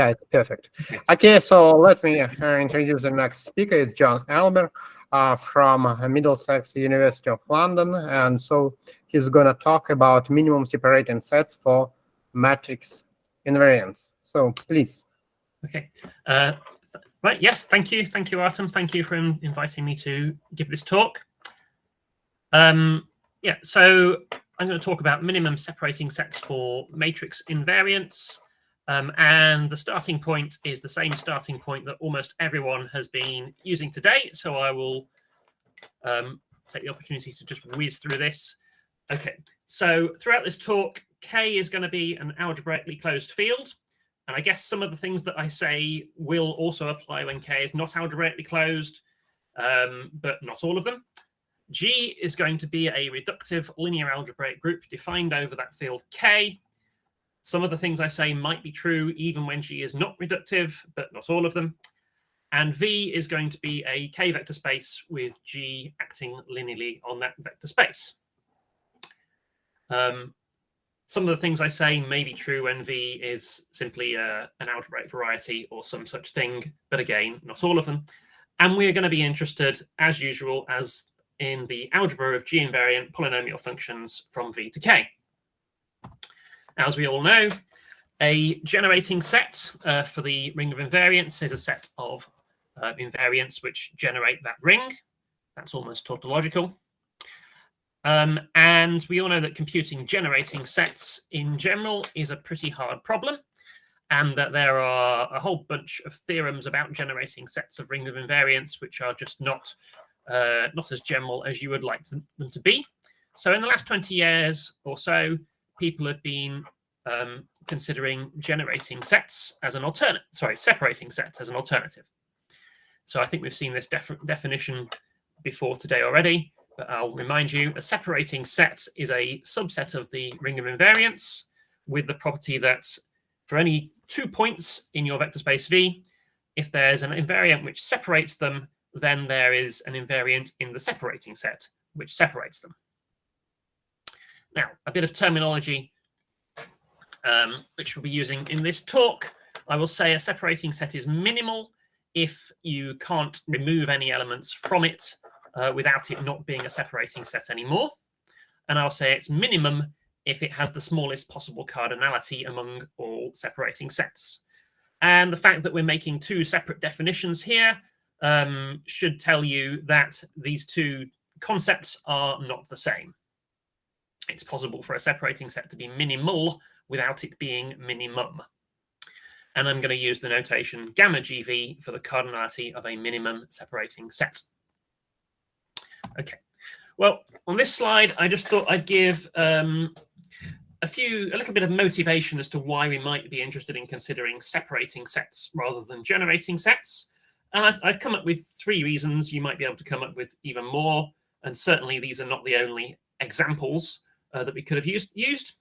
Yeah, it's perfect. Okay, so let me introduce the next speaker. It's John Elmer from Middlesex, University of London. And so he's going to talk about minimum separating sets for matrix invariants. So please. Okay. Right. Yes. Thank you. Thank you, Artem. Thank you for inviting me to give this talk. Yeah. So I'm going to talk about minimum separating sets for matrix invariants. And the starting point is the same starting point that almost everyone has been using today. So I will take the opportunity to just whiz through this. Okay. So throughout this talk, K is going to be an algebraically closed field. And I guess some of the things that I say will also apply when K is not algebraically closed, but not all of them. G is going to be a reductive linear algebraic group defined over that field K. Some of the things I say might be true even when G is not reductive, but not all of them. And V is going to be a K vector space with G acting linearly on that vector space. Some of the things I say may be true when V is simply an algebraic variety or some such thing, but again, not all of them. And we're going to be interested, as usual, as in the algebra of G-invariant polynomial functions from V to K. As we all know, a generating set for the ring of invariants is a set of invariants which generate that ring. That's almost tautological. And we all know that computing generating sets in general is a pretty hard problem, and that there are a whole bunch of theorems about generating sets of ring of invariants which are just not as general as you would like them to be. So in the last 20 years or so, people have been considering generating sets as an alternate, separating sets as an alternative. So I think we've seen this definition before today already, but I'll remind you, a separating set is a subset of the ring of invariants with the property that for any 2 points in your vector space V, if there's an invariant which separates them, then there is an invariant in the separating set which separates them. Now, a bit of terminology which we'll be using in this talk. I will say a separating set is minimal if you can't remove any elements from it without it not being a separating set anymore. And I'll say it's minimum if it has the smallest possible cardinality among all separating sets. And the fact that we're making two separate definitions here should tell you that these two concepts are not the same. It's possible for a separating set to be minimal without it being minimum. And I'm going to use the notation gamma GV for the cardinality of a minimum separating set. Okay, well, on this slide, I just thought I'd give a little bit of motivation as to why we might be interested in considering separating sets rather than generating sets. And I've come up with 3 reasons. You might be able to come up with even more. And certainly these are not the only examples that we could have used.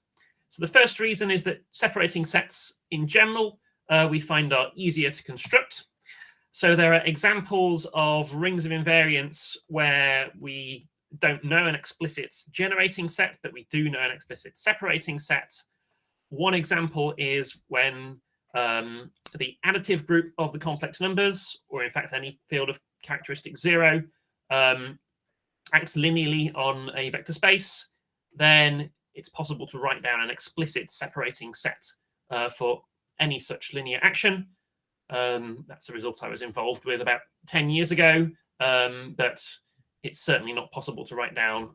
So the first reason is that separating sets in general, we find are easier to construct. So there are examples of rings of invariants where we don't know an explicit generating set, but we do know an explicit separating set. One example is when the additive group of the complex numbers, or in fact any field of characteristic 0, acts linearly on a vector space, then it's possible to write down an explicit separating set for any such linear action. That's a result I was involved with about 10 years ago, but it's certainly not possible to write down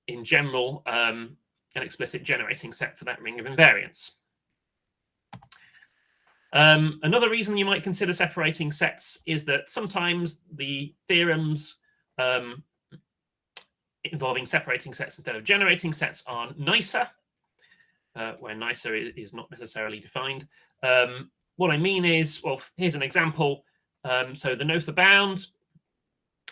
in general an explicit generating set for that ring of invariants. Another reason you might consider separating sets is that sometimes the theorems involving separating sets instead of generating sets are nicer, where nicer is not necessarily defined. What I mean is, well, here's an example. So the Noether bound,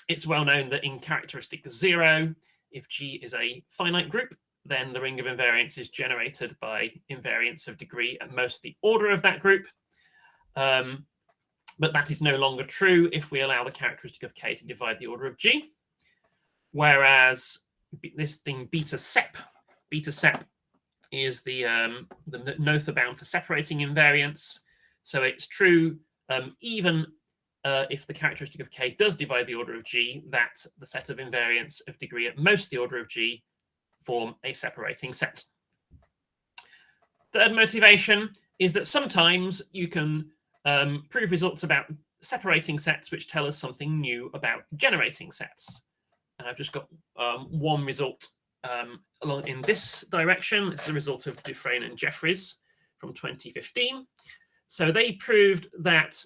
it's well known that in characteristic 0, if G is a finite group, then the ring of invariants is generated by invariants of degree at most the order of that group. But that is no longer true if we allow the characteristic of K to divide the order of G. Whereas this thing beta sep is the Noether bound for separating invariants. So it's true even if the characteristic of K does divide the order of G, that the set of invariants of degree at most the order of G form a separating set. Third motivation is that sometimes you can prove results about separating sets which tell us something new about generating sets. And I've just got one result along in this direction. It's the result of Dufresne and Jeffries from 2015. So they proved that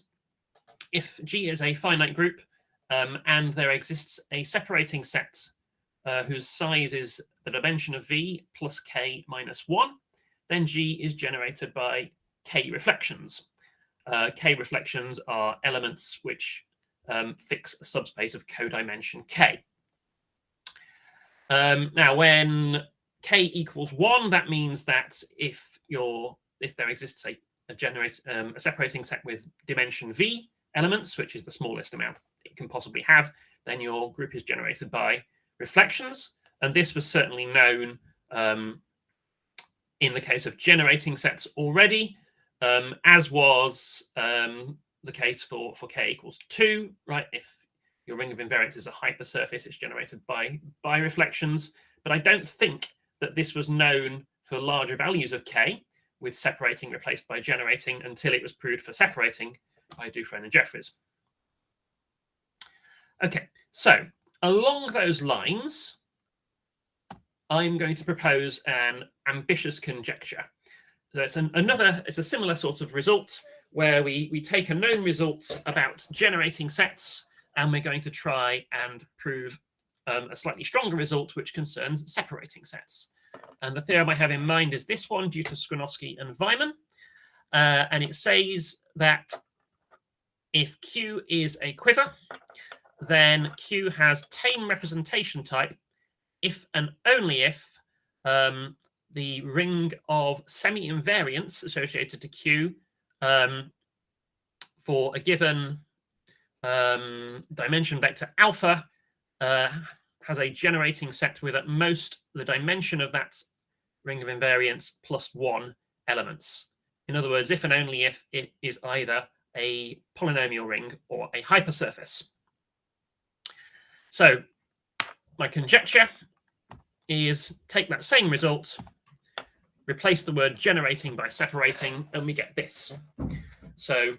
if G is a finite group and there exists a separating set whose size is the dimension of V plus K minus 1, then G is generated by K reflections. K reflections are elements which fix a subspace of codimension K. Now, when K equals 1, that means that if there exists a separating set with dimension V elements, which is the smallest amount it can possibly have, then your group is generated by reflections. And this was certainly known in the case of generating sets already, as was the case for K equals 2, right? If your ring of invariants is a hypersurface, it's generated by reflections. But I don't think that this was known for larger values of K, with separating replaced by generating, until it was proved for separating by Dufresne and Jeffries. Okay, so along those lines, I'm going to propose an ambitious conjecture. So it's a similar sort of result where we take a known result about generating sets, and we're going to try and prove a slightly stronger result which concerns separating sets. And the theorem I have in mind is this one, due to Skronowski and Weimann. And it says that if Q is a quiver, then Q has tame representation type if and only if the ring of semi-invariants associated to Q for a given dimension vector alpha has a generating set with at most the dimension of that ring of invariants plus 1 elements. In other words, if and only if it is either a polynomial ring or a hypersurface. So my conjecture is take that same result, replace the word generating by separating, and we get this. So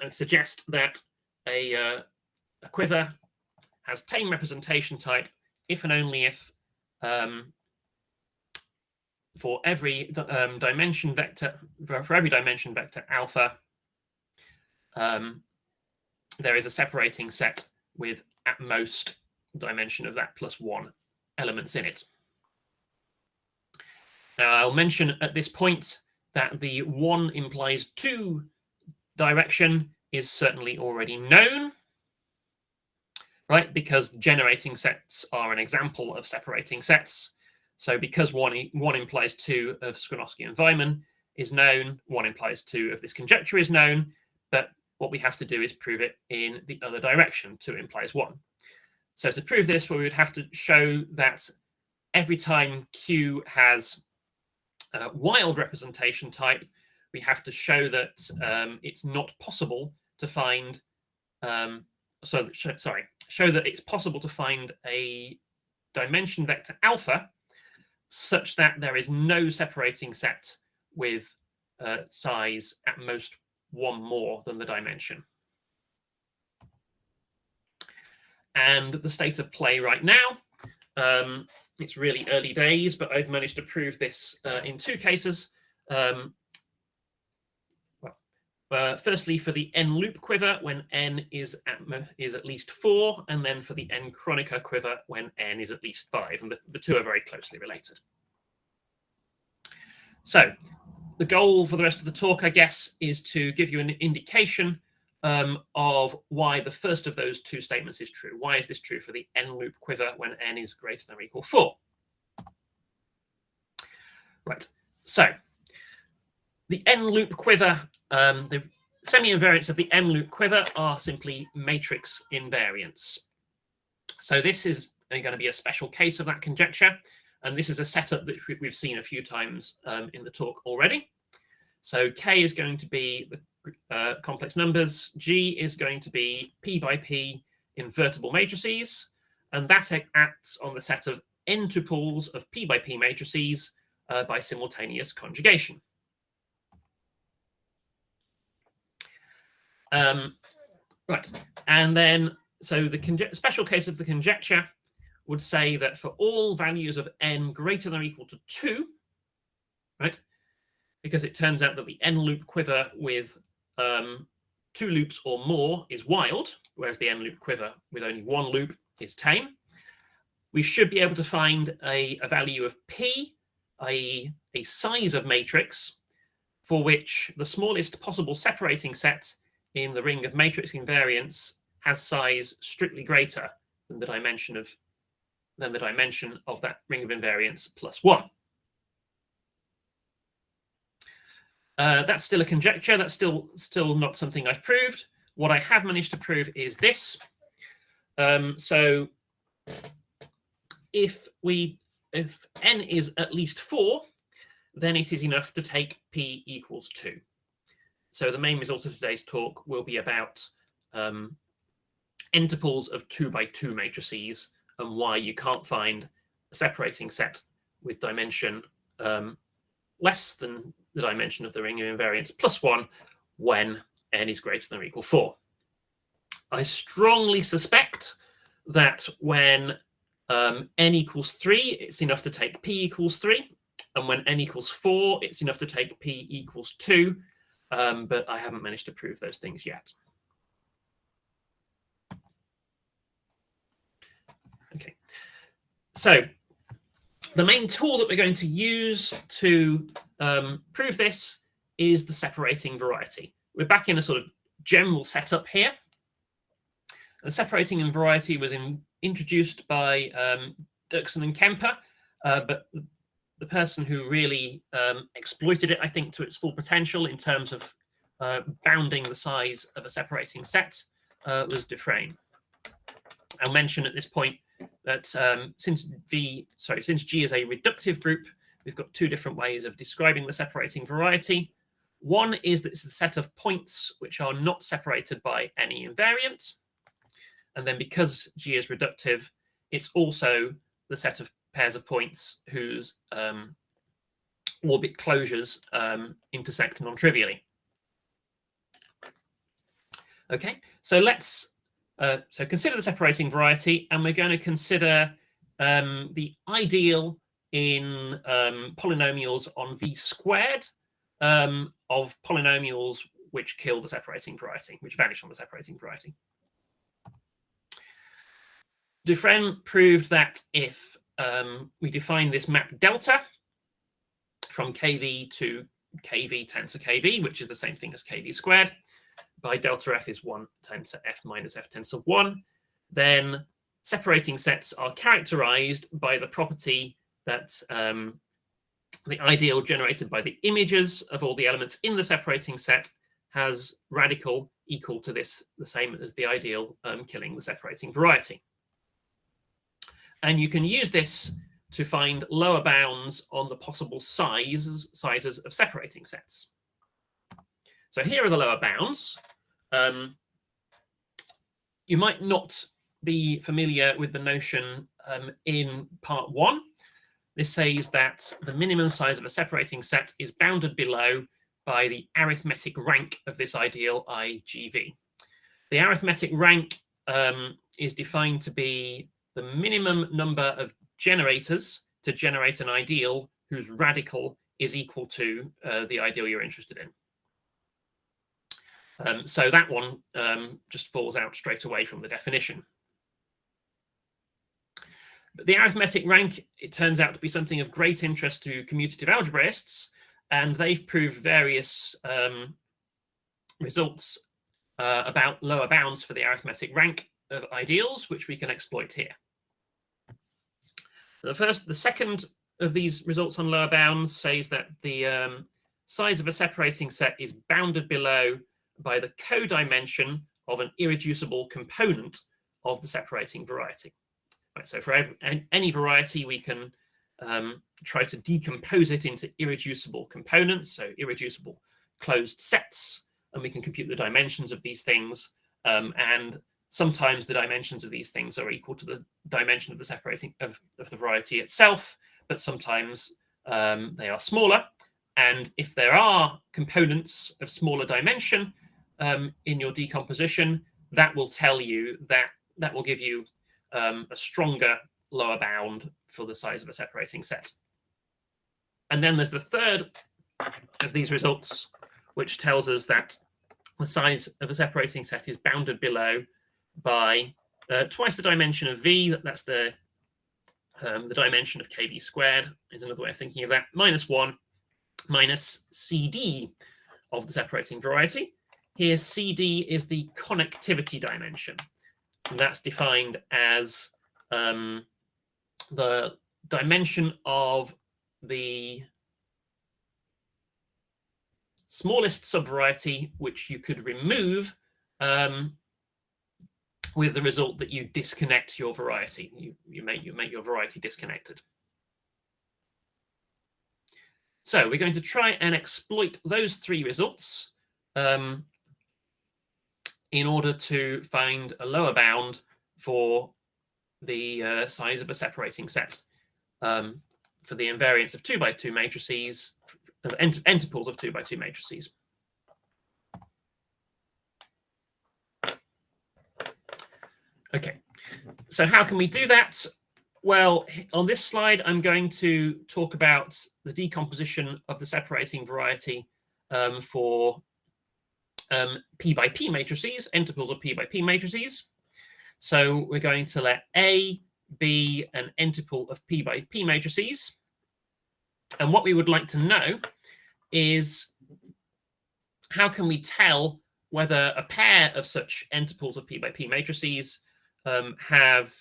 I suggest that a quiver has tame representation type if and only if for every dimension vector alpha there is a separating set with at most dimension of that plus 1 elements in it. Now I'll mention at this point that the 1 implies 2 direction is certainly already known, right? Because generating sets are an example of separating sets. So because 1 implies 2 of Skronowski and Weimann is known, 1 implies 2 of this conjecture is known, but what we have to do is prove it in the other direction. 2 implies 1. So to prove this, we would have to show that every time Q has wild representation type, we have to show that it's not possible to find show that it's possible to find a dimension vector alpha such that there is no separating set with size at most 1 more than the dimension. And the state of play right now, it's really early days, but I've managed to prove this in 2 cases. Firstly, for the n loop quiver when n is at least 4, and then for the n chronica quiver when n is at least 5, and the 2 are very closely related. So the goal for the rest of the talk, I guess, is to give you an indication of why the first of those 2 statements is true. Why is this true for the n loop quiver when n is greater than or equal 4? Right. So the n loop quiver, the semi-invariants of the n loop quiver are simply matrix invariants. So this is going to be a special case of that conjecture, and this is a setup that we've seen a few times in the talk already. So K is going to be the complex numbers, G is going to be P by P invertible matrices, and that acts on the set of n tuples of P by P matrices by simultaneous conjugation. Right, and then so the special case of the conjecture would say that for all values of n greater than or equal to 2, right, because it turns out that the n loop quiver with 2 loops or more is wild, whereas the n loop quiver with only 1 loop is tame, we should be able to find a value of P, i.e. a size of matrix, for which the smallest possible separating set in the ring of matrix invariants has size strictly greater than the dimension of that ring of invariants plus 1. That's still a conjecture. That's still not something I've proved. What I have managed to prove is this. So if n is at least 4, then it is enough to take P equals 2. So the main result of today's talk will be about n tuples of 2 by 2 matrices and why you can't find a separating set with dimension less than the dimension of the ring of invariants plus 1 when n is greater than or equal 4. I strongly suspect that when n equals 3, it's enough to take P equals 3, and when n equals 4, it's enough to take P equals 2, but I haven't managed to prove those things yet. Okay, so the main tool that we're going to use to prove this is the separating variety. We're back in a sort of general setup here. The separating in variety was introduced by Dirksen and Kemper, but the person who really exploited it, I think, to its full potential in terms of bounding the size of a separating set was Dufresne. I'll mention at this point that since G is a reductive group, we've got 2 different ways of describing the separating variety. One is that it's a set of points which are not separated by any invariant. And then because G is reductive, it's also the set of pairs of points whose orbit closures intersect non-trivially. Okay, so let's consider the separating variety, and we're going to consider the ideal in polynomials on V squared of polynomials which kill the separating variety, which vanish on the separating variety. Dufresne proved that if we define this map delta from kv to kv tensor kv, which is the same thing as kv squared, by delta f is 1 tensor f minus f tensor 1, then separating sets are characterized by the property that the ideal generated by the images of all the elements in the separating set has radical equal to this, the same as the ideal killing the separating variety. And you can use this to find lower bounds on the possible sizes of separating sets. So here are the lower bounds. You might not be familiar with the notion in part 1. This says that the minimum size of a separating set is bounded below by the arithmetic rank of this ideal IGV. The arithmetic rank is defined to be the minimum number of generators to generate an ideal whose radical is equal to the ideal you're interested in. So that one just falls out straight away from the definition. But the arithmetic rank, it turns out to be something of great interest to commutative algebraists, and they've proved various results about lower bounds for the arithmetic rank of ideals, which we can exploit here. The second of these results on lower bounds says that the size of a separating set is bounded below by the codimension of an irreducible component of the separating variety. Right, so for any variety, we can try to decompose it into irreducible components, so irreducible closed sets and we can compute the dimensions of these things. And sometimes the dimensions of these things are equal to the dimension of the separating of the variety itself, but sometimes they are smaller. And if there are components of smaller dimension in your decomposition, that will tell you that will give you a stronger lower bound for the size of a separating set. And then there's the third of these results, which tells us that the size of a separating set is bounded below by twice the dimension of v. That's the dimension of kv squared is another way of thinking of that, minus 1 minus cd of the separating variety. Here, cd is the connectivity dimension, and that's defined as the dimension of the smallest subvariety which you could remove with the result that you disconnect your variety. You make your variety disconnected. So we're going to try and exploit those three results in order to find a lower bound for the size of a separating set for the invariants of 2 by 2 matrices, of entiples of 2 by 2 matrices. Okay, so how can we do that? Well, on this slide, I'm going to talk about the decomposition of the separating variety for P by P matrices, entiples of P by P matrices. So we're going to let A be an entiple of P by P matrices. And what we would like to know is how can we tell whether a pair of such entiples of P by P matrices have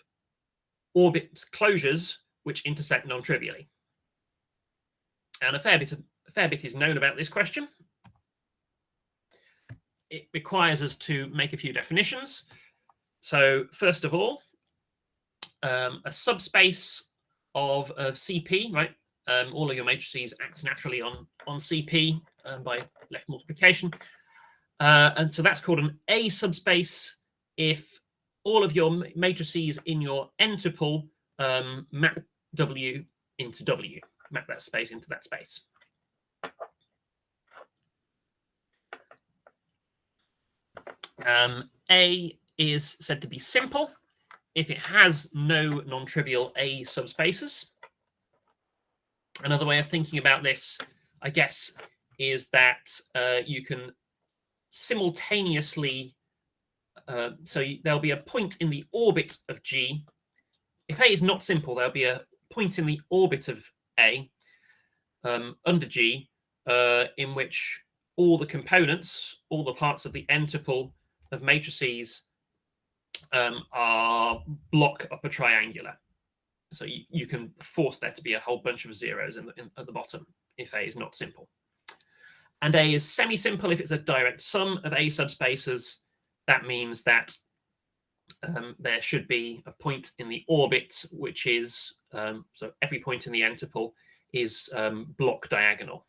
orbit closures which intersect non-trivially. And a fair bit is known about this question. It requires us to make a few definitions. So first of all, a subspace of CP, right? All of your matrices act naturally on CP by left multiplication. And so that's called an A subspace if all of your matrices in your entiple map W into W, map that space into that space. A is said to be simple if it has no non-trivial A subspaces. Another way of thinking about this, I guess, is that you can simultaneously there'll be a point in the orbit of G. If A is not simple, there'll be a point in the orbit of A under G in which all the components, all the parts of the entiple of matrices are block upper triangular. So you can force there to be a whole bunch of zeros at the bottom if A is not simple. And A is semi-simple if it's a direct sum of A subspaces. That means that there should be a point in the orbit, which is, so every point in the entiple is block diagonal.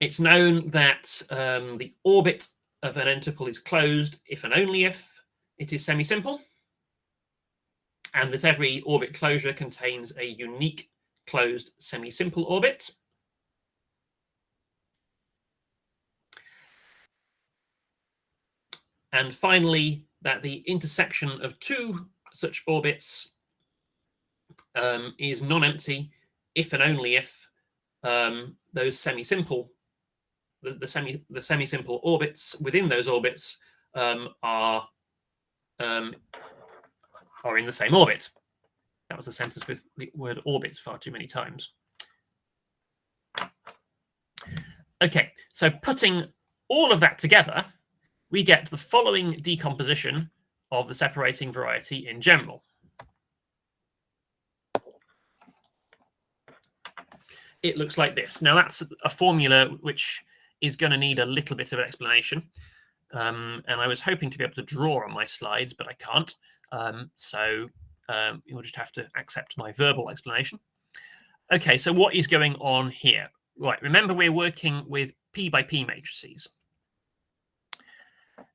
It's known that the orbit of an entiple is closed if and only if it is semi-simple, and that every orbit closure contains a unique closed semi-simple orbit. And finally, that the intersection of two such orbits is non-empty if and only if those semi-simple, the semi-simple orbits within those orbits are in the same orbit. That was a sentence with the word orbit far too many times. Okay, so putting all of that together, we get the following decomposition of the separating variety in general. It looks like this. Now, that's a formula which is going to need a little bit of explanation. And I was hoping to be able to draw on my slides, but I can't. So you'll just have to accept my verbal explanation. Okay, so what is going on here? right, remember we're working with P by P matrices.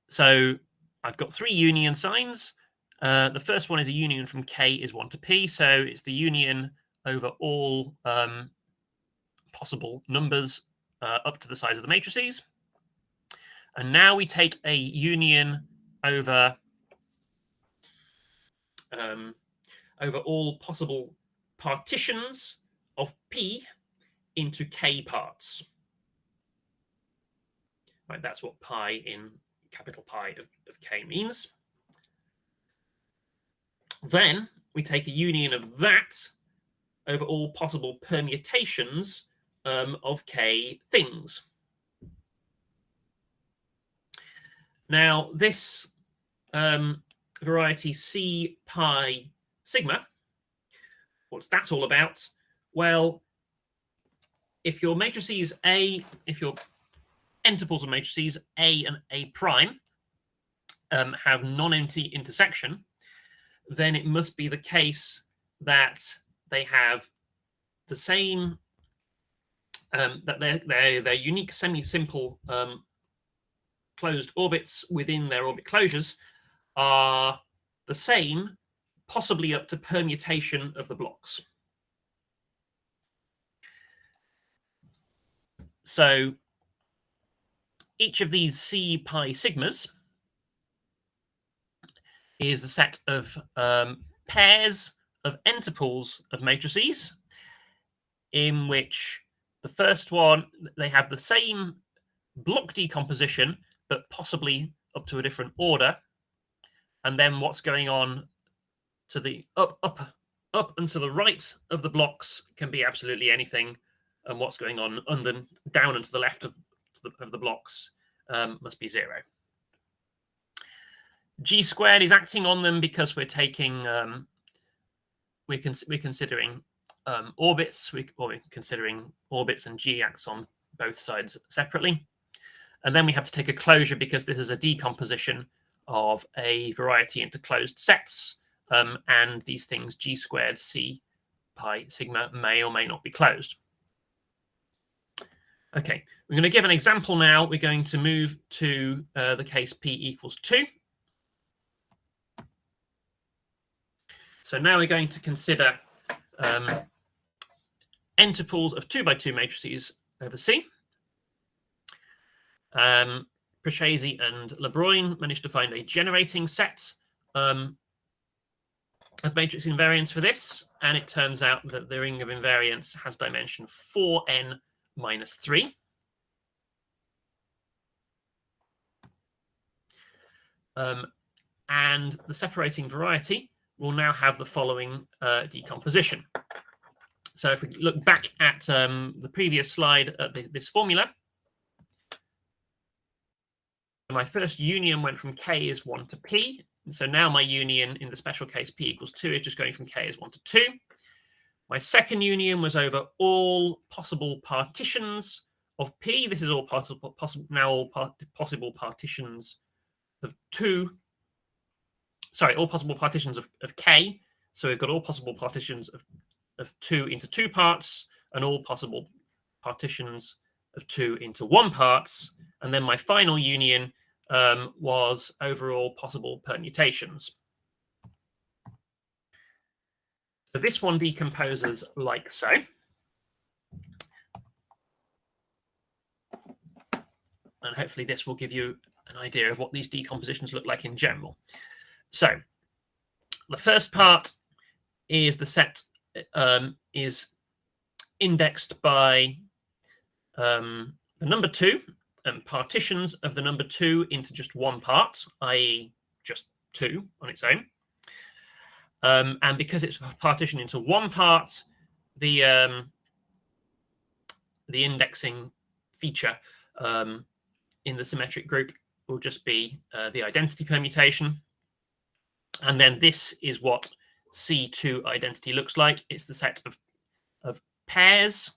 So I've got 3 union signs. The first one is a union from K is 1 to P. So it's the union over all possible numbers up to the size of the matrices. And now we take a union over all possible partitions of P into K parts. Right, that's what pi in capital Pi of K means. Then we take a union of that over all possible permutations of K things. Now, this variety C pi sigma, what's that all about? Well, if your matrices if your n-tuples of matrices A and A prime have non-empty intersection, then it must be the case that they have the same, that their unique semi-simple closed orbits within their orbit closures are the same, possibly up to permutation of the blocks. So each of these C pi sigmas is the set of pairs of n-tuples of matrices, in which the first one, they have the same block decomposition, but possibly up to a different order. And then what's going on to the up and to the right of the blocks can be absolutely anything. And what's going on down and to the left of the blocks must be 0. G squared is acting on them because we're taking we're considering orbits, or we're considering orbits, and G acts on both sides separately. And then we have to take a closure because this is a decomposition of a variety into closed sets, and these things G squared C pi sigma may or may not be closed. Okay, we're going to give an example now. We're going to move to the case P equals 2. So now we're going to consider n-tuples of 2 by 2 matrices over C. Procesi and Lebrun managed to find a generating set of matrix invariants for this, and it turns out that the ring of invariants has dimension 4n minus 3. And the separating variety will now have the following decomposition. So if we look back at the previous slide at this formula, my first union went from K is 1 to P. So now my union in the special case P equals 2 is just going from K is 1 to 2. My second union was over all possible partitions of P. This is all possible partitions of 2. Sorry, all possible partitions of K. So we've got all possible partitions of 2 into 2 parts, and all possible partitions of 2 into 1 parts. And then my final union was over all possible permutations. So this one decomposes like so. And hopefully this will give you an idea of what these decompositions look like in general. So the first part is the set is indexed by the number 2 and partitions of the number 2 into just 1 part, i.e. just 2 on its own. And because it's partitioned into 1 part, the indexing feature in the symmetric group will just be the identity permutation. And then this is what C2 identity looks like. It's the set of pairs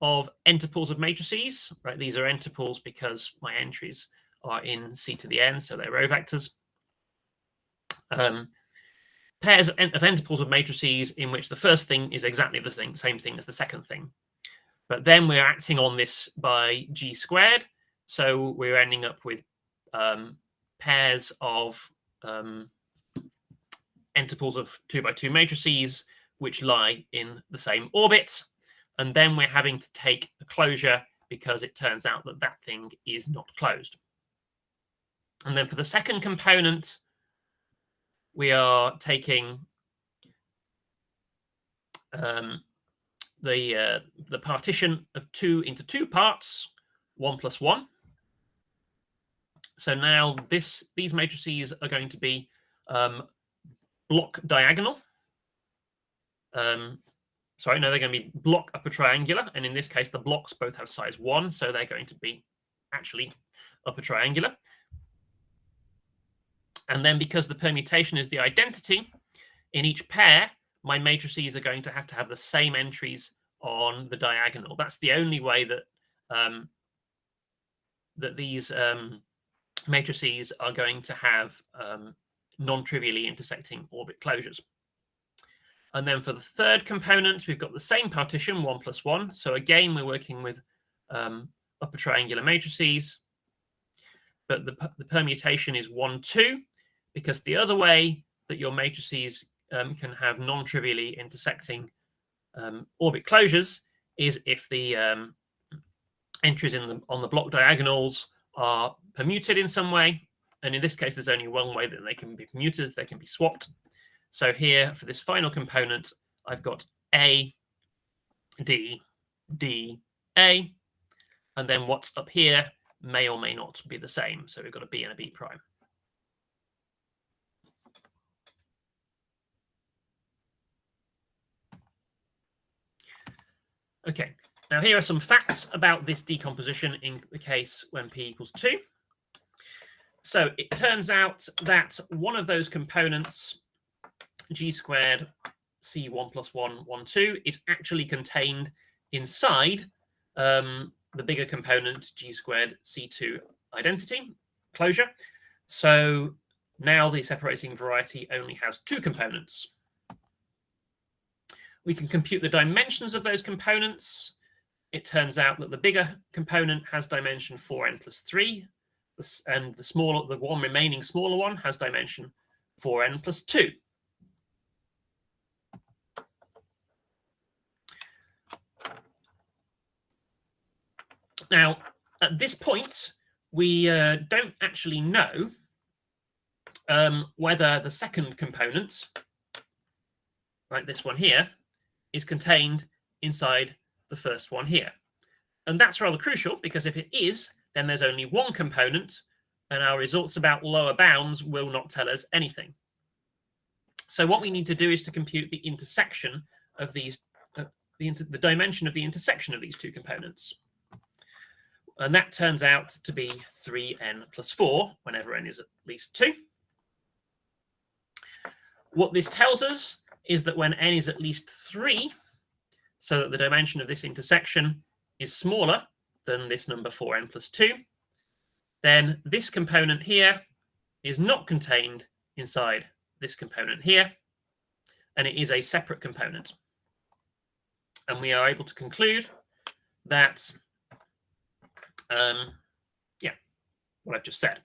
of n-tuples of matrices. Right, these are n-tuples because my entries are in C to the n, so they're row vectors. Pairs of n-tuples of matrices in which the first thing is exactly the same thing as the second thing. But then we're acting on this by g squared. So we're ending up with pairs of entiples of 2 by 2 matrices which lie in the same orbit. And then we're having to take a closure because it turns out that that thing is not closed. And then for the second component, we are taking the partition of 2 into 2 parts, 1 plus 1. So now these matrices are going to be block diagonal. Sorry, no, they're going to be block upper triangular. And in this case, the blocks both have size 1. So they're going to be actually upper triangular. And then because the permutation is the identity, in each pair, my matrices are going to have the same entries on the diagonal. That's the only way that that these matrices are going to have non-trivially intersecting orbit closures. And then for the third component, we've got the same partition, 1 plus 1. So again, we're working with upper triangular matrices, but the permutation is 1, 2, because the other way that your matrices can have non-trivially intersecting orbit closures is if the entries on the block diagonals are permuted in some way. And in this case, there's only one way that they can be permuted, they can be swapped. So here, for this final component, I've got A, D, D, A. And then what's up here may or may not be the same. So we've got a B and a B prime. Okay, now here are some facts about this decomposition in the case when P equals 2. So it turns out that one of those components, g squared c1 plus 1, 1, 2, is actually contained inside the bigger component g squared c2 identity closure. So now the separating variety only has 2 components. We can compute the dimensions of those components. It turns out that the bigger component has dimension 4n plus 3, and the one remaining smaller one has dimension 4n plus 2. Now, at this point, we don't actually know whether the second component, like this one here, is contained inside the first one here. And that's rather crucial, because if it is, then there's only one component, and our results about lower bounds will not tell us anything. So what we need to do is to compute the intersection of these, the dimension of the intersection of these 2 components. And that turns out to be 3n plus 4, whenever n is at least 2. What this tells us is that when n is at least 3, so that the dimension of this intersection is smaller than this number 4n plus 2, then this component here is not contained inside this component here, and it is a separate component. And we are able to conclude that, what I've just said.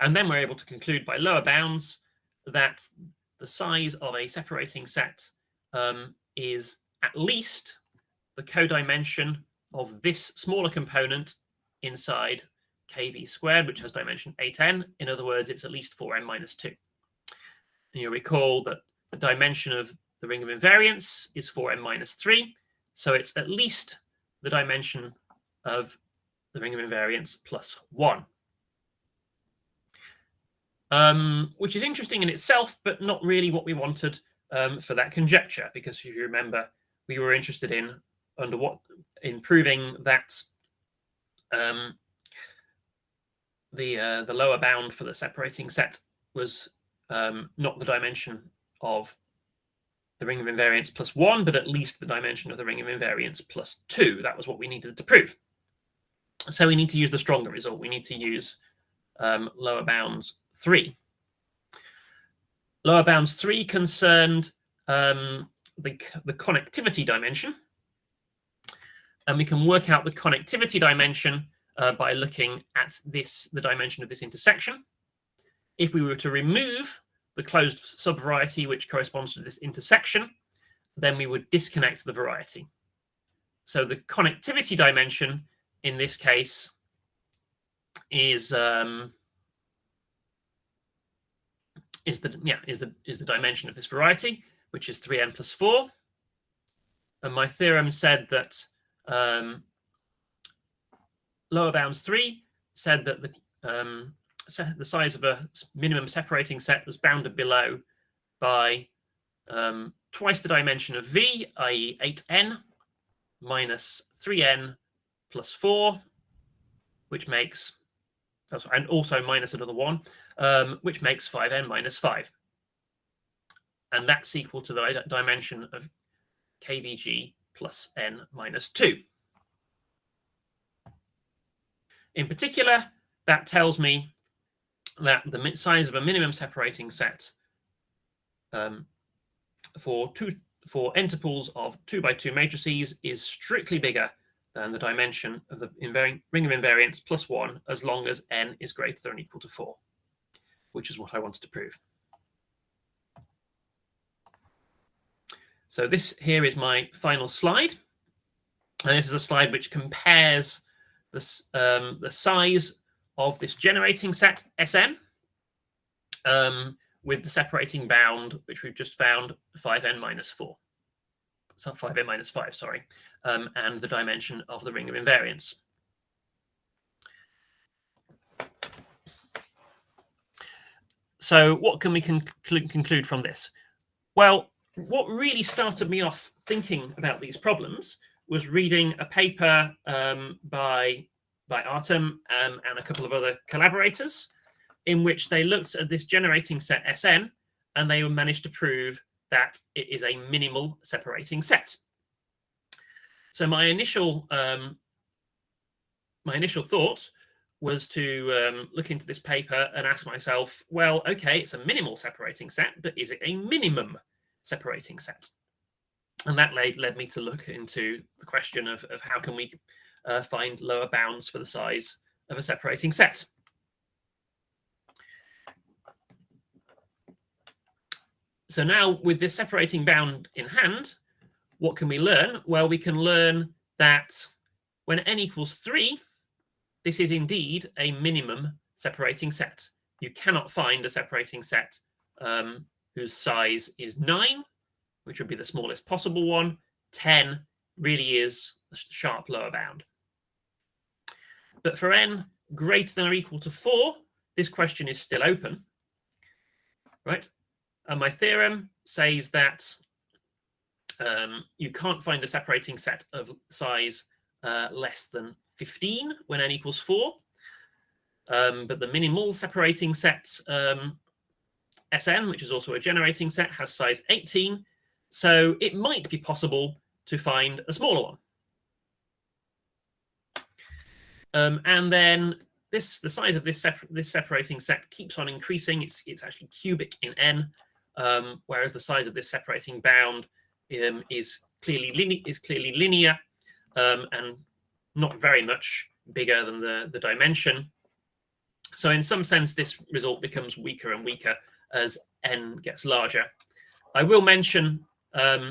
And then we're able to conclude by lower bounds that the size of a separating set is at least the codimension of this smaller component inside kv squared, which has dimension 8n. In other words, it's at least 4n minus 2. And you'll recall that the dimension of the ring of invariants is 4n minus 3. So it's at least the dimension of the ring of invariants plus 1. Which is interesting in itself, but not really what we wanted for that conjecture, because if you remember, we were interested in proving that the lower bound for the separating set was not the dimension of the ring of invariants plus 1, but at least the dimension of the ring of invariants plus 2. That was what we needed to prove. So we need to use the stronger result. We need to use lower bounds 3. Lower bounds 3 concerned the connectivity dimension. And we can work out the connectivity dimension by looking at the dimension of this intersection. If we were to remove the closed subvariety which corresponds to this intersection, then we would disconnect the variety. So the connectivity dimension in this case is the dimension of this variety, which is 3n plus 4. And my theorem said that lower bounds 3 said that the size of a minimum separating set was bounded below by twice the dimension of V, i.e. 8n, minus 3n plus 4, which makes, and also minus another 1, which makes 5n minus 5. And that's equal to the dimension of kvg plus n minus 2. In particular, that tells me that the size of a minimum separating set for n-tuples of 2 by 2 matrices is strictly bigger than the dimension of the ring of invariants plus 1, as long as n is greater than or equal to 4, which is what I wanted to prove. So this here is my final slide. And this is a slide which compares the size of this generating set, Sn, with the separating bound, which we've just found, 5n minus 4. So 5n minus 5, sorry, and the dimension of the ring of invariants. So what can we conclude from this? Well, what really started me off thinking about these problems was reading a paper by Artem and a couple of other collaborators, in which they looked at this generating set Sn, and they managed to prove that it is a minimal separating set. So my initial thought was to look into this paper and ask myself, well, okay, it's a minimal separating set, but is it a minimum separating set? And that led me to look into the question of how can we find lower bounds for the size of a separating set. So now with this separating bound in hand, what can we learn? Well, we can learn that when n equals 3, this is indeed a minimum separating set. You cannot find a separating set whose size is 9, which would be the smallest possible one. 10 really is a sharp lower bound. But for n greater than or equal to 4, this question is still open, right? And my theorem says that you can't find a separating set of size less than 15 when n equals 4. But the minimal separating set Sn, which is also a generating set, has size 18. So it might be possible to find a smaller one. And then the size of this separating set keeps on increasing. It's actually cubic in n, whereas the size of this separating bound is clearly linear and not very much bigger than the dimension. So in some sense, this result becomes weaker and weaker as n gets larger. I will mention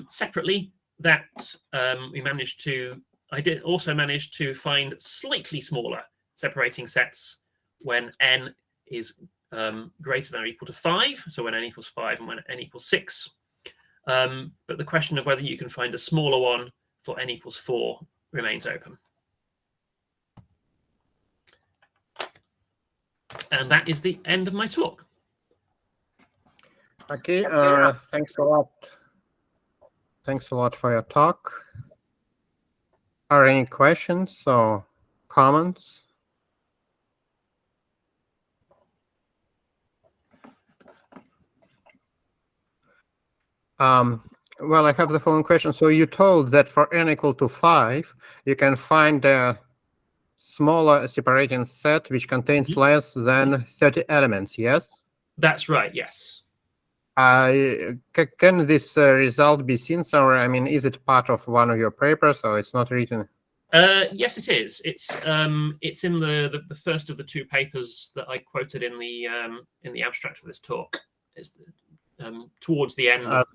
separately that I did also manage to find slightly smaller separating sets when n is greater than or equal to 5. So when n equals 5 and when n equals 6. But the question of whether you can find a smaller one for n equals 4 remains open. And that is the end of my talk. Okay, thanks a lot. Thanks a lot for your talk. Are any questions or comments? Well, I have the following question. So you told that for n equal to 5, you can find a smaller separating set which contains less than 30 elements, yes? That's right, yes. Can this result be seen somewhere? I mean, is it part of one of your papers or it's not written? Yes, it is. It's in the first of the two papers that I quoted in the abstract for this talk. It's towards the end of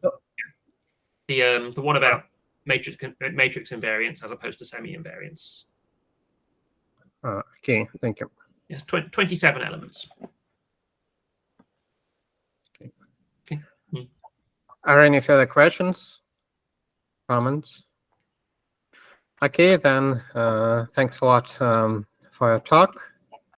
the one about matrix invariants as opposed to semi-invariants. Okay, thank you. Yes, 27 elements. Okay. Are any further questions, comments? Okay, then thanks a lot for your talk.